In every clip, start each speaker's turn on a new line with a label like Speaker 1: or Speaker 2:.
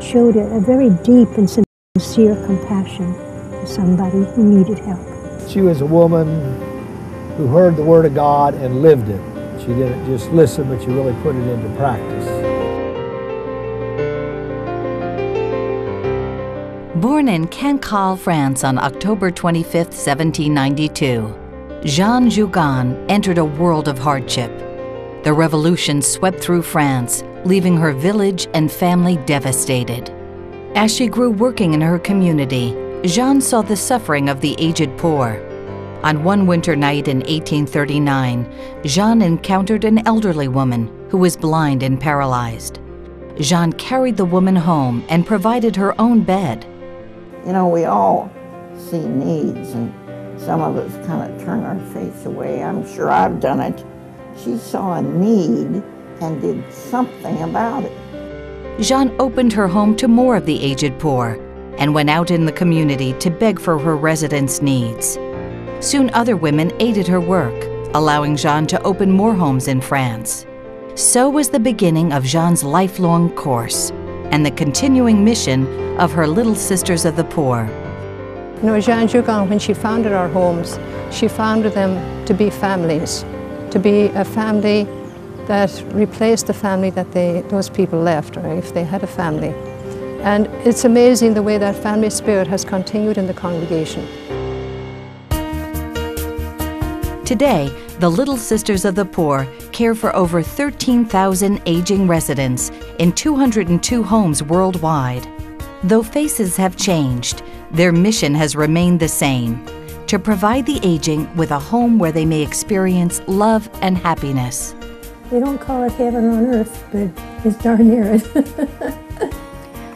Speaker 1: showed a very deep and sincere compassion for somebody who needed help.
Speaker 2: She was a woman who heard the Word of God and lived it. She didn't just listen, but she really put it into practice.
Speaker 3: Born in Cancale, France on October 25, 1792, Jeanne Jugan entered a world of hardship. The revolution swept through France, leaving her village and family devastated. As she grew working in her community, Jeanne saw the suffering of the aged poor. On one winter night in 1839, Jeanne encountered an elderly woman who was blind and paralyzed. Jeanne carried the woman home and provided her own bed.
Speaker 4: You know, we all see needs, and some of us kind of turn our face away. I'm sure I've done it. She saw a need and did something about it.
Speaker 3: Jeanne opened her home to more of the aged poor and went out in the community to beg for her residents' needs. Soon other women aided her work, allowing Jeanne to open more homes in France. So was the beginning of Jeanne's lifelong course and the continuing mission of her Little Sisters of the Poor.
Speaker 5: You know, Jeanne Jugan, when she founded our homes, she founded them to be families, to be a family that replaced the family that those people left, or if they had a family. And it's amazing the way that family spirit has continued in the congregation.
Speaker 3: Today, the Little Sisters of the Poor care for over 13,000 aging residents in 202 homes worldwide. Though faces have changed, their mission has remained the same: to provide the aging with a home where they may experience love and happiness.
Speaker 1: They don't call it heaven on earth, but it's darn near it.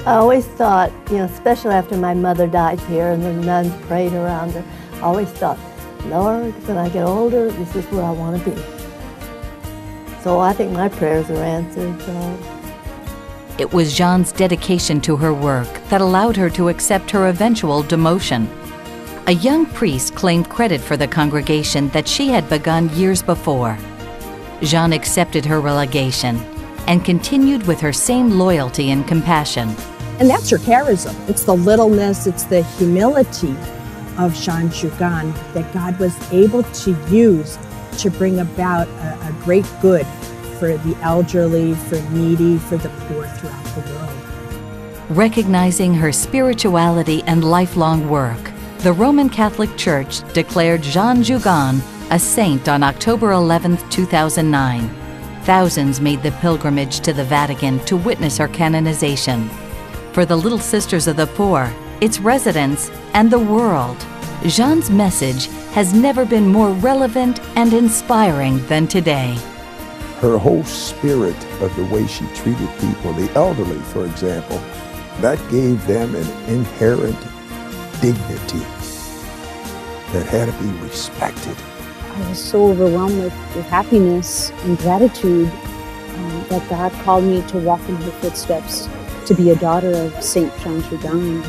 Speaker 6: I always thought, you know, especially after my mother died here and the nuns prayed around her, I always thought, Lord, when I get older, this is where I want to be. So I think my prayers are answered.
Speaker 3: It was Jeanne's dedication to her work that allowed her to accept her eventual demotion. A young priest claimed credit for the congregation that she had begun years before. Jeanne accepted her relegation and continued with her same loyalty and compassion.
Speaker 7: And that's her charism. It's the littleness, it's the humility of Jeanne Jugan that God was able to use to bring about a great good for the elderly, for needy, for the poor throughout the world.
Speaker 3: Recognizing her spirituality and lifelong work, the Roman Catholic Church declared Jeanne Jugan a saint on October 11, 2009. Thousands made the pilgrimage to the Vatican to witness her canonization. For the Little Sisters of the Poor, its residents, and the world, Jeanne's message has never been more relevant and inspiring than today.
Speaker 8: Her whole spirit of the way she treated people, the elderly, for example, that gave them an inherent dignity that had to be respected.
Speaker 9: I was so overwhelmed with happiness and gratitude that God called me to walk in her footsteps, to be a daughter of Saint Jeanne Jugan.